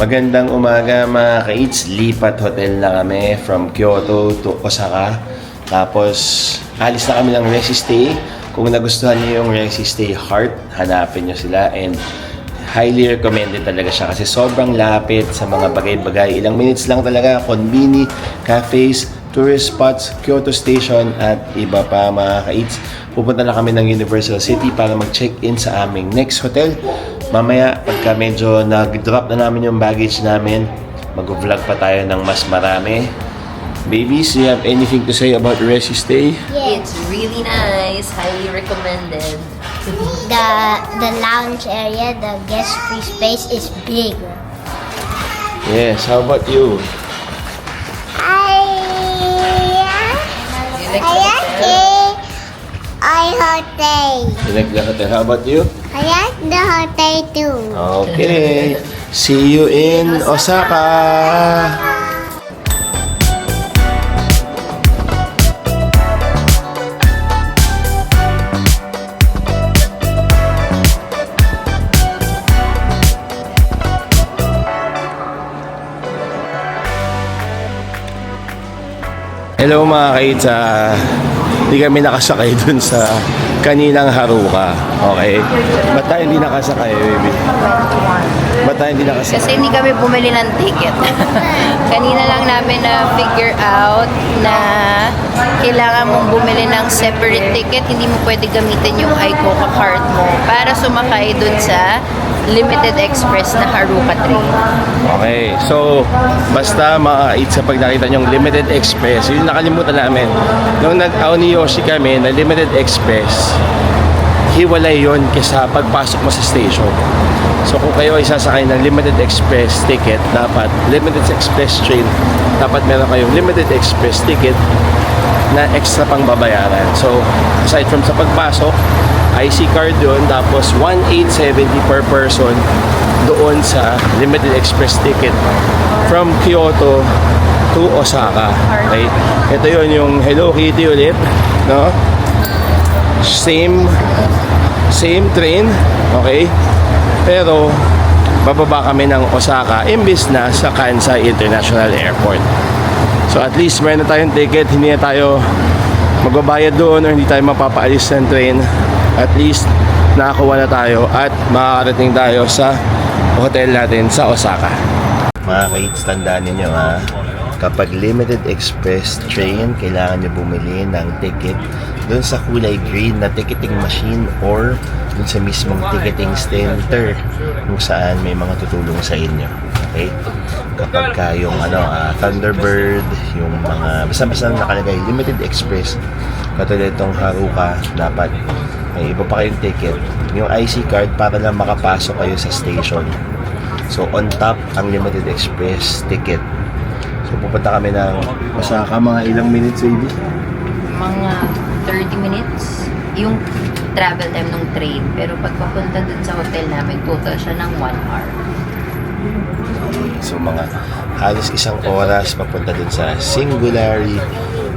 Magandang umaga mga ka-eats. Lipat hotel na kami from Kyoto to Osaka. Tapos, alis na kami ng Resi Stay. Kung nagustuhan niyo yung Resi Stay Heart, hanapin niyo sila. And highly recommended talaga siya kasi sobrang lapit sa mga bagay-bagay. Ilang minutes lang talaga. Konbini, cafes, tourist spots, Kyoto Station at iba pa mga ka-eats. Pupunta na kami ng Universal City para mag-check-in sa aming next hotel. Mamaya, pagka medyo nag-drop na namin yung baggage namin, mag-vlog pa tayo ng mas marami. Babies, do you have anything to say about Resi Stay? It's really nice. Highly recommended. The lounge area, the guest free space is big. Yes, how about you? You like the hotel? I hotel. You like the hotel? How about you? I like the hotel too. Okay. See you in Osaka. Hello mga kaits, hindi kami nakasakay dun sa kaninang Haruka. Okay? Ba't tayo hindi nakasakay, baby? Ba't tayo hindi nakasakay? Kasi hindi kami bumili ng ticket. Kanina lang namin na figure out na kailangan mong bumili ng separate ticket. Hindi mo pwede gamitin yung iCoca card mo para sumakay dun sa Limited Express na Haruka train. Okay, so basta mga sa pag nakita nyong Limited Express, yun nakalimutan namin. Nung nag-aw ni Yoshi kami na Limited Express, hiwalay yun kaysa pagpasok mo sa station. So kung kayo ay sasakay ng Limited Express ticket, dapat Limited Express train, dapat meron kayong Limited Express ticket na extra pang babayaran. So aside from sa pagpasok, IC card yun, tapos 1,870 per person doon sa Limited Express ticket from Kyoto to Osaka. Okay? Ito yun yung Hello Kitty ulit, no? Same train, okay? Pero bababa kami ng Osaka imbis na sa Kansai International Airport. So at least meron na tayong ticket, hindi na tayo magbabayad doon or hindi tayo mapapaalis ng train. At least nakakuha na tayo at makakarating tayo sa hotel natin sa Osaka. Mga kaits, tandaan ninyo ha, kapag Limited Express train, kailangan nyo bumili ng ticket doon sa kulay green na ticketing machine or doon sa mismong ticketing center kung saan may mga tutulong sa inyo. Okay? Kapag ka yung Thunderbird, yung mga basta-basta nakalagay Limited Express, katulad itong Haruka, dapat may iba pa kayong ticket, yung IC card para lang makapasok kayo sa station. So on top ang Limited Express ticket. So pupunta kami ng Osaka, mga ilang minutes, baby? Mga 30 minutes yung travel time ng train. Pero pag papunta dun sa hotel namin, total siya ng 1 hour. So mga halos isang oras papunta dun sa Singularity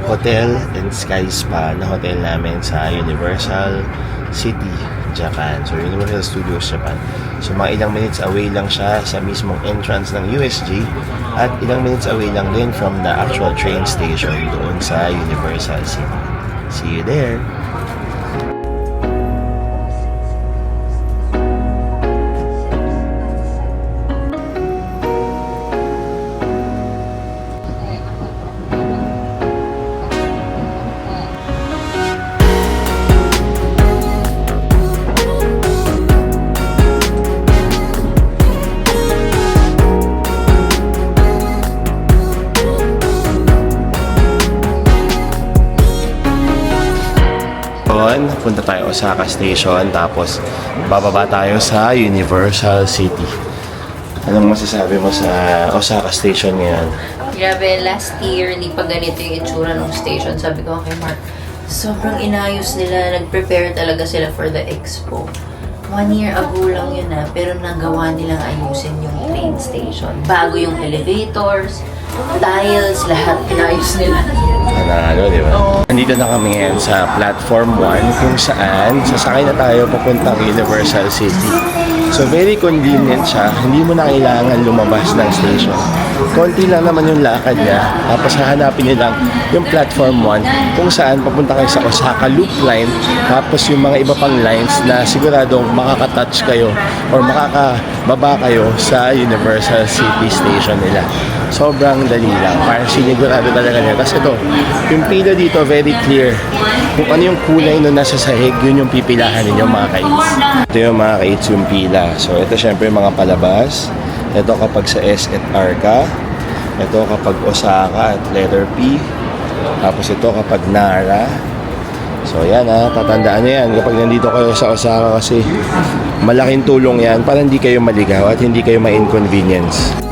Hotel and Sky Spa na hotel namin sa Universal City, Japan. So Universal Studios, Japan. So mga ilang minutes away lang siya sa mismong entrance ng USJ at ilang minutes away lang din from the actual train station doon sa Universal City. See you there! Punta tayo Osaka Station, tapos bababa tayo sa Universal City. Anong masasabi mo sa Osaka Station ngayon? Grabe, last year, hindi pa ganito yung itsura ng station. Sabi ko kay Mark, sobrang inayos nila, nag-prepare talaga sila for the expo. 1 year ago lang yun pero nagawa nilang ayusin yung train station. Bago yung elevators, tiles, lahat inayos nila. Di ba? Nandito na kami ngayon sa Platform 1 kung saan sasakay na tayo papuntang Universal City. So very convenient siya. Hindi mo na kailangan lumabas ng station. Konti lang naman yung lakad niya. Tapos hahanapin niyo lang yung platform 1 kung saan papunta kayo sa Osaka Loop Line. Tapos yung mga iba pang lines na siguradong makaka-touch kayo or makakababa kayo sa Universal City Station nila. Sobrang dali lang. Parang sinigurado talaga niya. Kasi ito, yung pila dito very clear. Kung ano yung kulay na nasa sahig, yun yung pipilahan ninyo mga kaits. Ito yung mga kaits yung pila. So ito syempre mga palabas. Ito kapag sa S at R ka. Ito kapag Osaka at letter P. Tapos ito kapag Nara. So yan tatandaan nyo yan kapag nandito kayo sa Osaka kasi malaking tulong yan para hindi kayo maligaw at hindi kayo ma-inconvenience.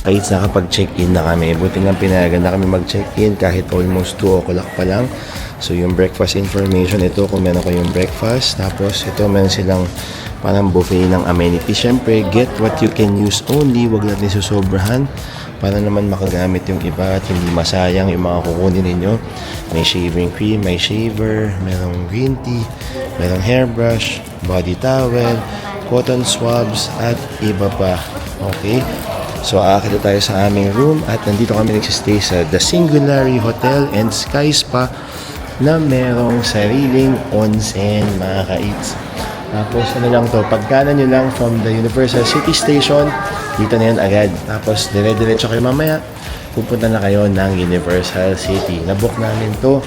Kahit nakapag-check-in na kami, buti nga pinayagan na kami mag-check-in kahit almost 2 o'clock pa lang. So yung breakfast information, ito kung meron kayong breakfast. Tapos ito meron silang parang buffet ng amenities. Siyempre, get what you can use only. Huwag natin susobrahan para naman makagamit yung iba at hindi masayang yung mga kukunin ninyo. May shaving cream, may shaver, merong green tea, merong hairbrush, body towel, cotton swabs, at iba pa. Okay? So, aakit tayo sa aming room at nandito kami nagsistay sa The Singularity Hotel and Sky Spa na merong sariling onsen, mga kaits. Tapos, ano lang to, pagkanan nyo lang from the Universal City Station, dito na yan agad. Tapos, dire-diretso kayo mamaya, pupunta na kayo ng Universal City. Nabook namin to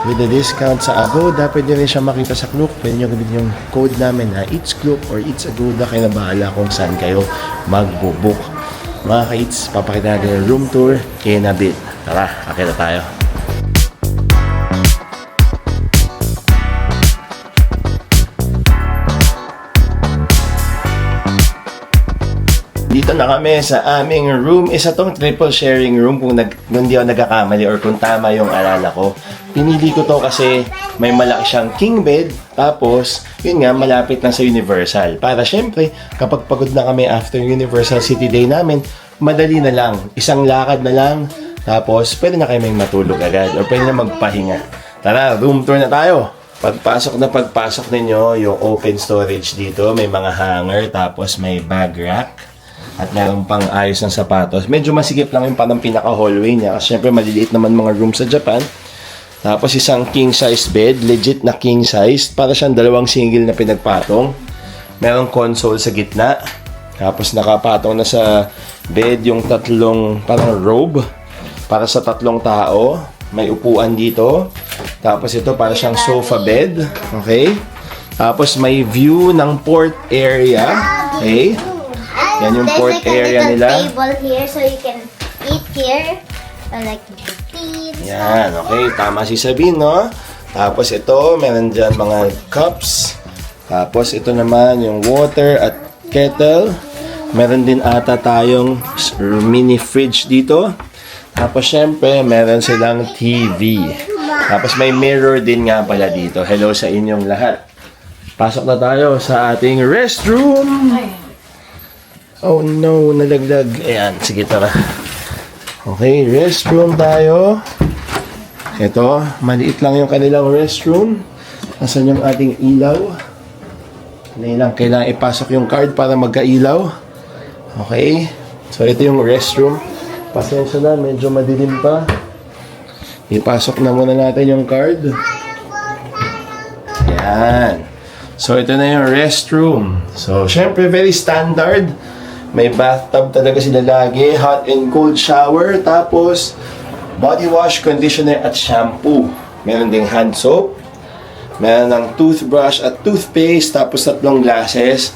with the discount sa Agoda. Pwede rin siya makita sa Klook. Pwede nyo gawin yung code namin na It's Klook or It's Agoda. Kayo na bahala kung saan kayo magbubook. Mga kaits, papakita natin yung room tour in a bit. Tara, akita tayo. Dito na kami sa aming room. Isa tong triple sharing room kung hindi ako nagkakamali or kung tama yung alala ko. Pinili ko to kasi may malaki siyang king bed. Tapos, yun nga, malapit lang sa Universal. Para syempre, kapag pagod na kami after Universal City Day namin, madali na lang. Isang lakad na lang. Tapos, pwede na kayo may matulog agad or pwede na magpahinga. Tara, room tour na tayo. Pagpasok ninyo, yung open storage dito, may mga hanger, tapos may bag rack. At meron pang ayos ng sapatos. Medyo masikip lang yung parang pinaka-hallway niya. Kasi syempre maliliit naman mga room sa Japan. Tapos isang king size bed. Legit na king size. Para siyang dalawang single na pinagpatong. Merong console sa gitna. Tapos nakapatong na sa bed yung tatlong parang robe. Para sa tatlong tao. May upuan dito. Tapos ito para siyang sofa bed. Okay? Tapos may view ng port area. Okay? Yan yung port area nila. There's like a little table here so you can eat here. Or like tea. Yan, okay. Tama si Sabine, no? Tapos ito, meron dyan mga cups. Tapos ito naman yung water at kettle. Meron din ata tayong mini fridge dito. Tapos syempre, meron silang TV. Tapos may mirror din nga pala dito. Hello sa inyong lahat. Pasok na tayo sa ating restroom. Oh no, nalaglag. Ayan, sige tara. Okay, restroom tayo. Ito, maliit lang yung kanilang restroom. Nasaan yung ating ilaw? Kailangan ipasok yung card para magka-ilaw. Okay, so ito yung restroom. Pasensya na, medyo madilim pa. Ipasok na muna natin yung card. Yan. So ito na yung restroom. So, syempre, very standard. May bathtub talaga sila lagi, hot and cold shower, tapos body wash, conditioner at shampoo. Meron ding hand soap, meron ng toothbrush at toothpaste, tapos tatlong glasses,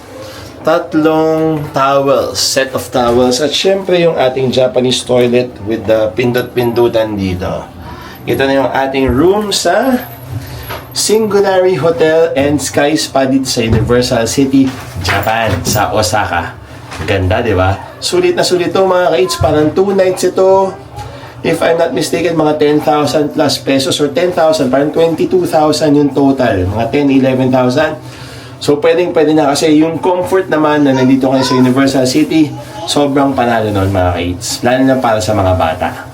tatlong towels, set of towels, at syempre yung ating Japanese toilet with the pindot-pindutan dito. Ito na yung ating room sa Singularity Hotel and Sky Spa dito sa Universal City, Japan, sa Osaka. Ganda, di ba? Sulit na sulit to mga ka-eats. Parang 2 nights ito. If I'm not mistaken, mga 10,000 plus pesos or 10,000, parang 22,000 yung total. Mga 10, 11,000. So, pwede na kasi yung comfort naman na nandito kayo sa Universal City, sobrang panalo nun mga ka-eats. Lalo na para sa mga bata.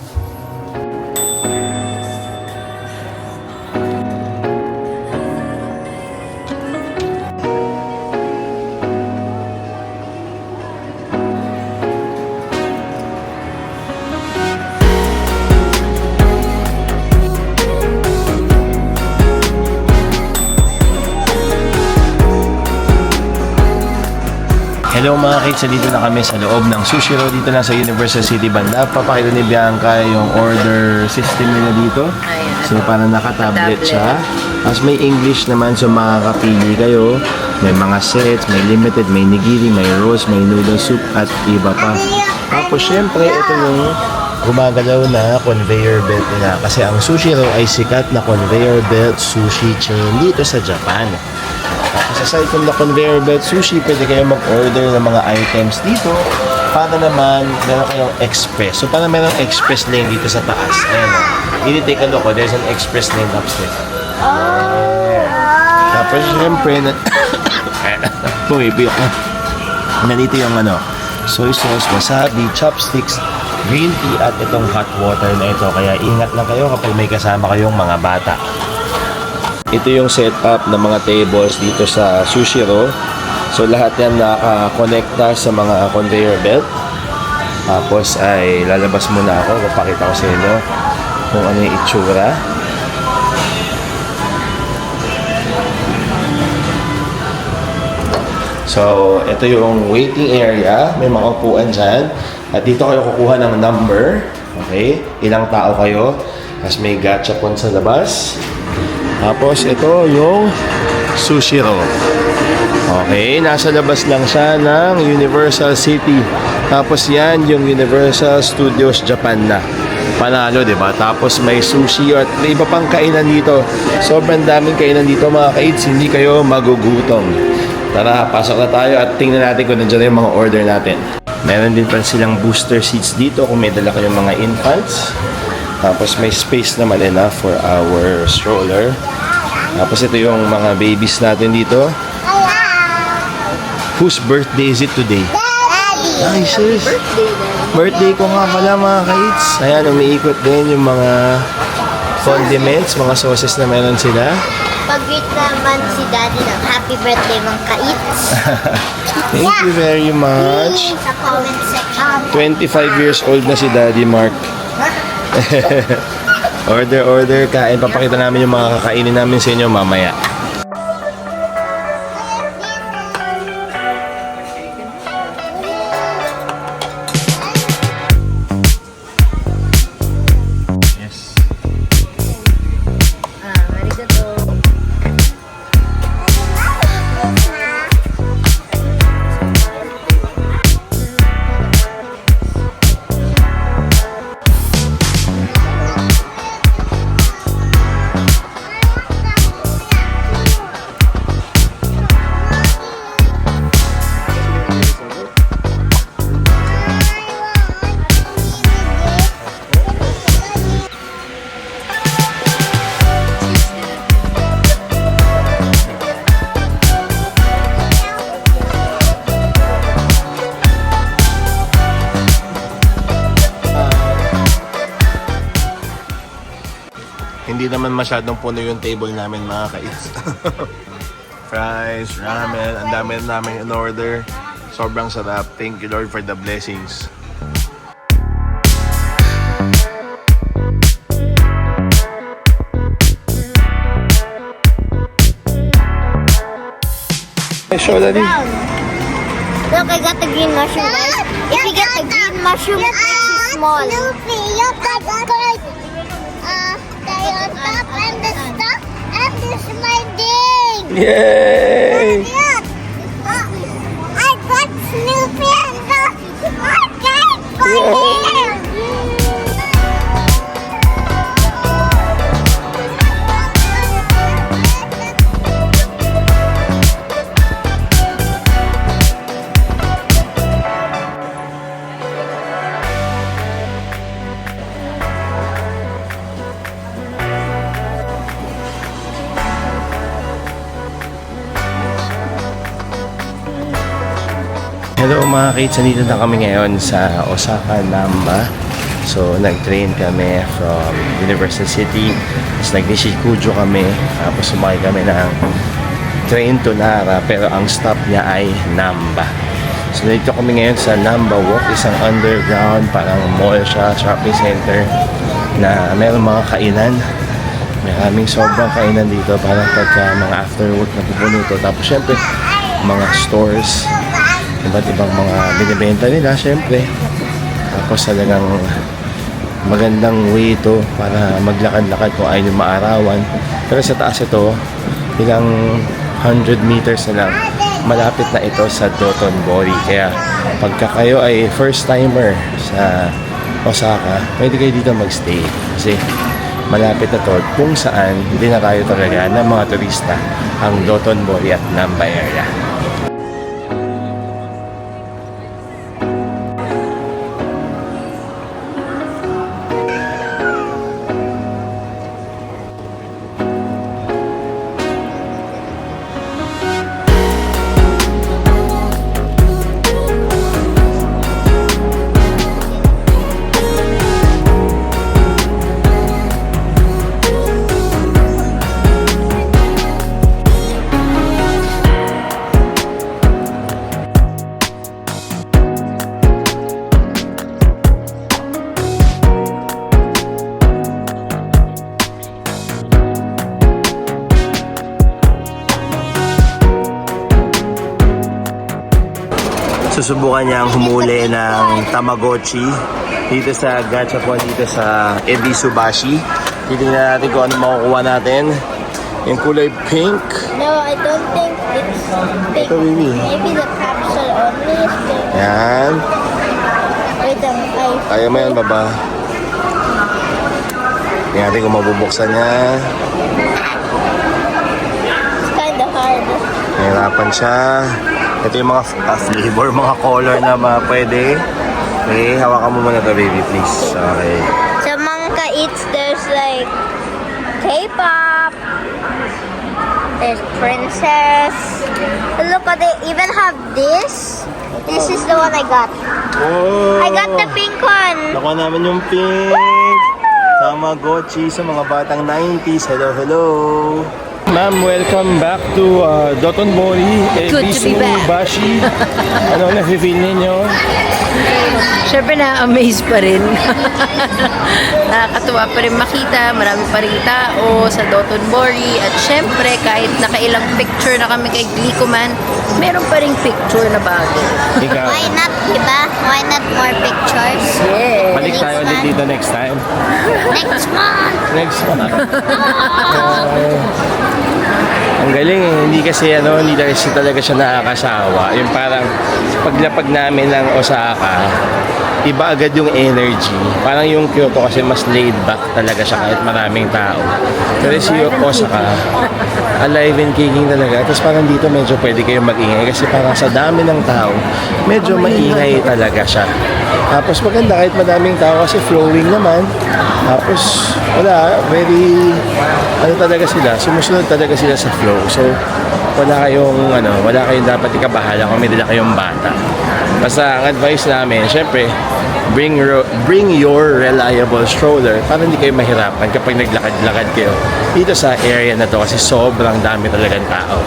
Hello mga kids, dito na kami sa loob ng Sushi Row dito na sa Universal City Banda. Papakita ni Bianca yung order system nila dito. Ayan. So parang naka-tablet Tablet. siya. Tapos may English naman, so makakapili kayo. May mga sets, may limited, may nigiri, may rolls, may noodle soup at iba pa. Tapos syempre ito yung gumagalaw na conveyor belt nila. Kasi ang Sushi Row ay sikat na conveyor belt sushi chain dito sa Japan. Tapos aside from the conveyor belt sushi, pwede kayo mag-order ng mga items dito para naman meron kayong express. So parang meron express lane dito sa taas. Ayan o. Hindi take a look o. There's an express lane upstairs. Tapos syempre, pumipi ako. Nandito yung soy sauce, wasabi, chopsticks, green tea at itong hot water na ito. Kaya ingat lang kayo kapag may kasama kayong mga bata. Ito yung setup ng mga tables dito sa Sushi Row. So lahat yan nakakonekta sa mga conveyor belt. Tapos ay lalabas muna ako. Papakita ko sa inyo kung ano yung itsura. So ito yung waiting area. May mga upuan dyan. At dito kayo kukuha ng number. Okay? Ilang tao kayo. Tapos may gachapon sa labas. Tapos ito yung Sushi Row. Okay, nasa labas lang siya ng Universal City. Tapos yan yung Universal Studios Japan na. Panalo, di ba? Tapos may sushi at may iba pang kainan dito. Sobrang daming kainan dito mga ka-eats. Hindi kayo magugutom. Tara, pasok na tayo at tingnan natin kung nandiyan na yung mga order natin. Meron din pa silang booster seats dito kung may dala kayong mga infants. Tapos may space naman enough for our stroller. Tapos ito yung mga babies natin dito. Whose birthday is it today? Ay, sis. Birthday ko nga pala mga ka-eats. Ayan, umiikot din yung mga condiments, mga sauces na meron sila. Pag-greet naman si Daddy ng happy birthday mga ka-eats. Thank you very much. Sa comment section. 25 years old na si Daddy Mark. Order, kain. Papakita namin yung mga kakainin namin sa inyo mamaya. Yes. Arigato. Hindi naman masyadong puno yung table namin mga ka-eats. Fries, ramen, ang dami namin in order. Sobrang sarap. Thank you Lord for the blessings. Show daddy. Look, I got the green mushroom, guys. If you get the green mushroom, it's small. Snoopy, you got good. Stay on top and the stuff, and this is my ding. Yay! I got Snoopy and the okay, Hello mga kids, nandito na kami ngayon sa Osaka, Namba. So, nag-train kami from Universal City. Tapos nag-Nishikujo kami. Tapos sumakay kami ng train to Nara. Pero ang stop niya ay Namba. So, nandito kami ngayon sa Namba Walk. Isang underground, parang mall siya, shopping center. Na mayroong mga kainan. Maraming sobrang kainan dito. Parang pagka mga after work na pupuno to. Tapos syempre, mga stores. Iba't ibang mga binibenta nila, syempre. Tapos talagang magandang way ito para maglakad-lakad kung ayaw yung maarawan. Pero sa taas ito, ilang 100 meters na lang, malapit na ito sa Dotonbori. Kaya pagka kayo ay first timer sa Osaka, pwede kayo dito magstay. Kasi malapit na to kung saan hindi na tayo talaga ng mga turista ang Dotonbori at Namba area. Susubukan niyang humuli ng Tamagotchi dito sa Gachapon, dito sa Ebisubashi. Titingnan natin kung ano makukuha natin. Yung kulay pink. No, I don't think it's pink. Ito, baby. Maybe the capsule only is pink. Yan. Wait, Kaya mo yan, baba. Tingnan natin kung mabubuksan niya. it's kind of hard. Nahirapan siya. Ito yung mga flavor, mga color na pwede. Okay, hawakan mo muna to, baby, please. Okay. Sa Mangka Eats, there's like K-pop. There's princess. Look, they even have this. This is the one I got. Oh! I got the pink one. Nakuha namin yung pink. Tamagotchi sa mga batang 90s. Hello, hello. Ma'am, welcome back to Dotonbori, Good to be back. Ebisubashi. Ano na-feel ninyo? Siyempre na-amaze pa rin. Nakakatuwa pa rin makita, marami pa rin tao sa Dotonbori. At siyempre, kahit nakailang picture na kami kay Glicoman, meron pa rin picture na bago. Ikaw, Why not, diba? Why not more pictures? Yeah. balik tayo ulit dito next time. Next month. Next month. Ang galing eh. Hindi kasi talaga siya nakakasawa. Yung parang paglapag namin ng Osaka, iba agad yung energy. Parang yung Kyoto kasi mas laid back talaga siya kahit maraming tao. Pero si Osaka, alive and kicking talaga. Tapos parang dito medyo pwede kayong mag-ingay kasi parang sa dami ng tao, medyo maingay talaga siya. Tapos maganda kahit madaming tao kasi flowing naman. Tapos wala, very talaga sila, sumusunod talaga sila sa flow. So wala kayong dapat ikabahala kung may dala kayong bata. Basta ang advice namin, syempre, bring your reliable stroller para hindi kayo mahirapan kapag naglakad-lakad kayo dito sa area na to kasi sobrang dami talagang tao.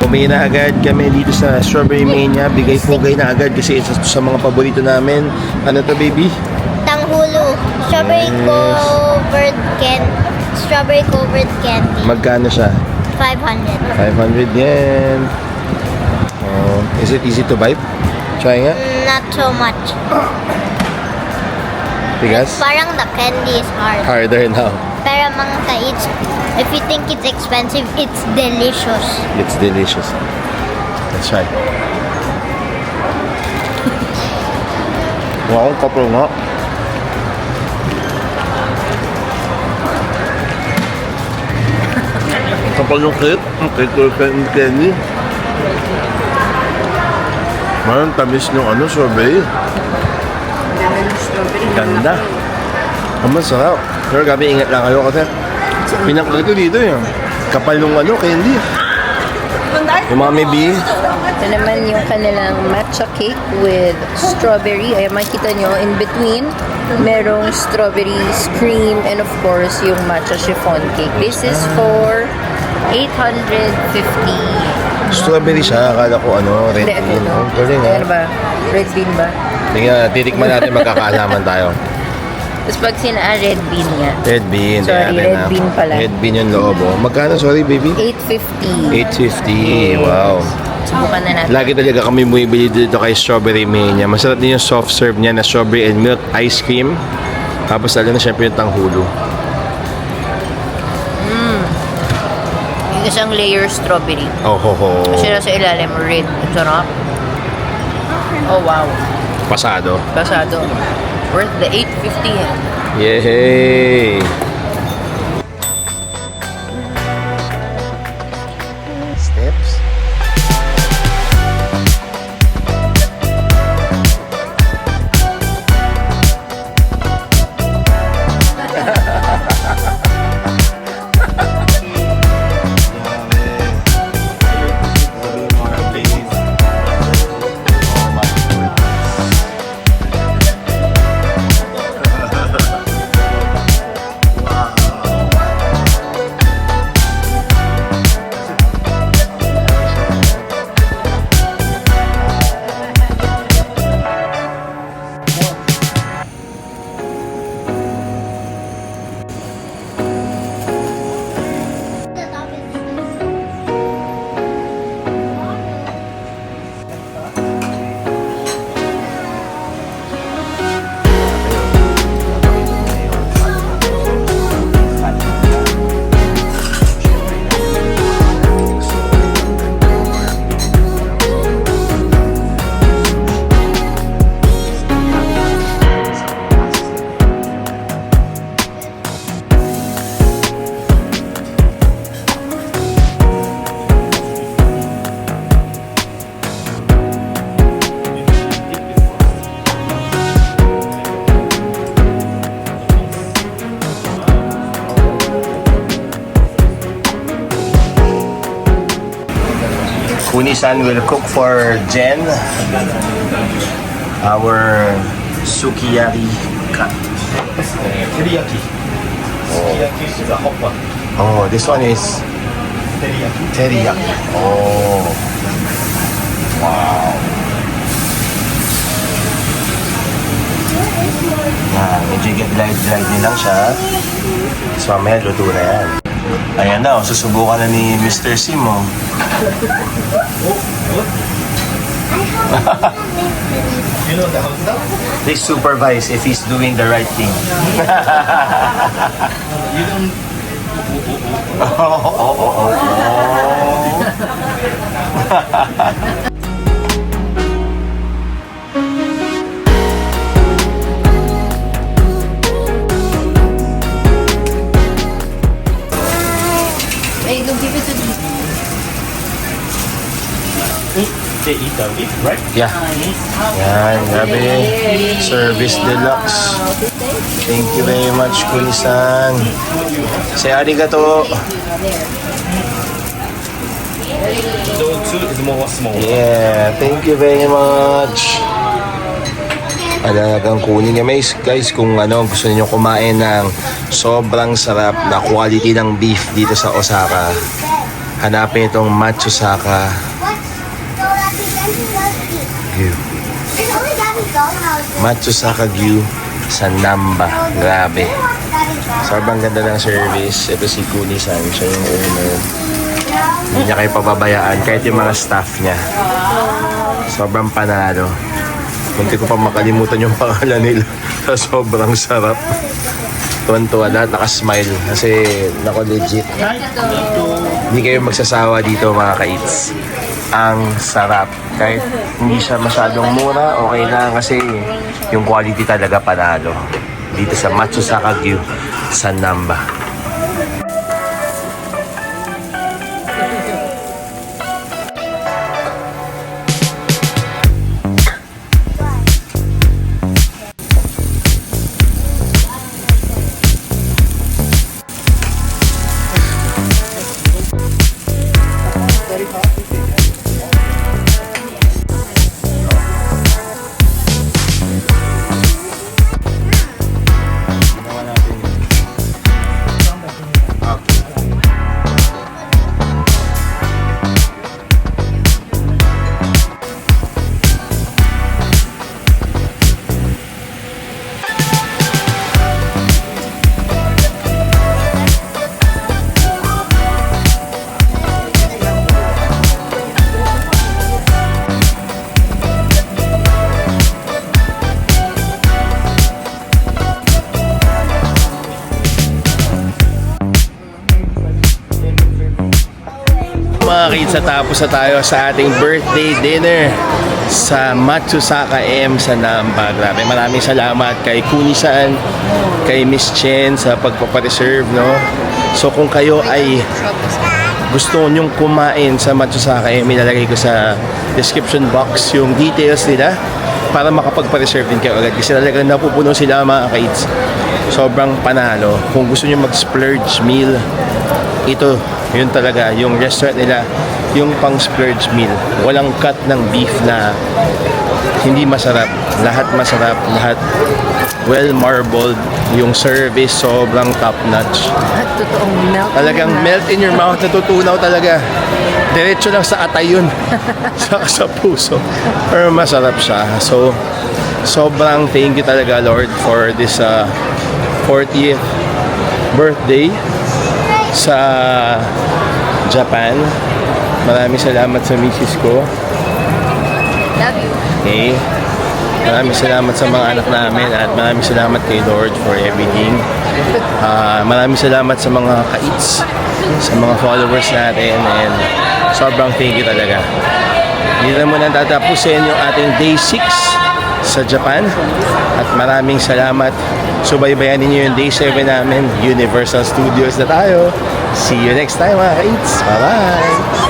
Bumili na agad kami dito sa Strawberry Mania. Bigay-pugay na agad kasi isa sa mga paborito namin. Ano to, baby? Tanghulu. Strawberry covered candy. Magkano siya? 500. 500 yen. Oh, is it easy to bite? Try nga. Not so much. Tigas? Parang the candy is hard. Harder now. Pero Mangka Eats, if you think it's expensive, it's delicious. It's delicious. Let's try. Wow, kapal nga. Kapal yung cake. Ang cake ko yung candy. Parang tamis yung strawberry. Ganda. Ang masarap. Pero gabi ingat lang kayo kasi Pinakal ko dito yun. Kapal nung candy. Yung mga may bee. Ito naman yung kanilang matcha cake with strawberry. Ay, makikita nyo, in between, merong strawberries, cream, and of course, yung matcha chiffon cake. This is for 850. Strawberry siya. Akala ko red Hindi, bean. ano? Ang galing Ano ba? Red bean ba? Tingnan, titikman natin magkakaalaman tayo. Tapos pag red bean nga. Red bean. Sorry, ayan, red bean pala. Red bean yung loob. Magkano? Sorry, baby? 850. 850. Wow. Subukan na natin. Lagi talaga kami bumibili dito kay Strawberry Mania. Masarap din yung soft serve niya na strawberry and milk ice cream. Tapos lalo na syempre yung tanghulo. Yung isang layer strawberry. Oh, ho, ho. Kasi nasa ilalim, red. Ang sarap. Oh, wow. Pasado. Pasado. Worth the 850 yan. Yay! Steps. Kuni-san will cook for Jen our sukiyaki cut. Teriyaki. Sukiyaki is the hot one. Oh, this one is Teriyaki. teriyaki. Oh. Wow. Yan, medyo get-dried din lang siya. Tapos mamaya luto na yan. Ayan na, susubukan na ni Mr. Sim. Oh. You know the hot dog? Please supervise if he's doing the right thing. You don't. Hey, go give it to me. They eat the meat, right? Yeah. Yan, grabe. Service deluxe. Thank you very much, Kuni-san. Say arigato. So two is more small. Yeah, thank you very much. Alagang kunin niya. Guys, kung gusto niyo kumain ng sobrang sarap na quality ng beef dito sa Osaka, hanapin itong Matsusaka Gyu. Matsusaka Gyu sa Namba. Grabe. Sobrang ganda ng service. Ito si Kuni-san, siya yung owner. Hindi niya kayo pababayaan kahit yung mga staff niya. Sobrang panalo. Munti ko pa makalimutan yung pangalan nila. Sobrang sarap. Tuwan-tuwa lahat nakasmile kasi nako legit. Hindi kayo magsasawa dito mga ka-eats. Ang sarap. Kahit hindi siya masyadong mura, okay lang kasi yung quality talaga panalo. Dito sa Matsusaka Gyu sa Namba. kids, tapos na tayo sa ating birthday dinner sa Matsusaka M sa Namba. Grabe, maraming salamat kay Kuni-san, kay Miss Chen sa pagpapareserve, no? So kung kayo ay gusto nyong kumain sa Matsusaka M, ilalagay ko sa description box yung details nila para makapagpa-reserve din kayo agad kasi talagang napupuno sila mga kids. Sobrang panalo. Kung gusto nyo mag-splurge meal, ito, yun talaga, yung restaurant nila, yung pang splurge meal. Walang cut ng beef na hindi masarap. Lahat masarap, lahat well marbled. Yung service sobrang top notch. Totoong melt. Talagang melt in your mouth, natutunaw talaga. Diretso lang sa atay yun. sa puso. Pero masarap siya. So, sobrang thank you talaga Lord for this 40th birthday sa Japan. Maraming salamat sa misis ko. Love you. Okay. Maraming salamat sa mga anak namin at maraming salamat kay Lord for everything. Maraming salamat sa mga kaits, sa mga followers natin, and sobrang thank you talaga. Hindi na muna tatapusin yung ating day 6 sa Japan at maraming salamat. Subaybayan ninyo yung day 7 namin, Universal Studios na tayo. See you next time mga kaits. Bye-bye!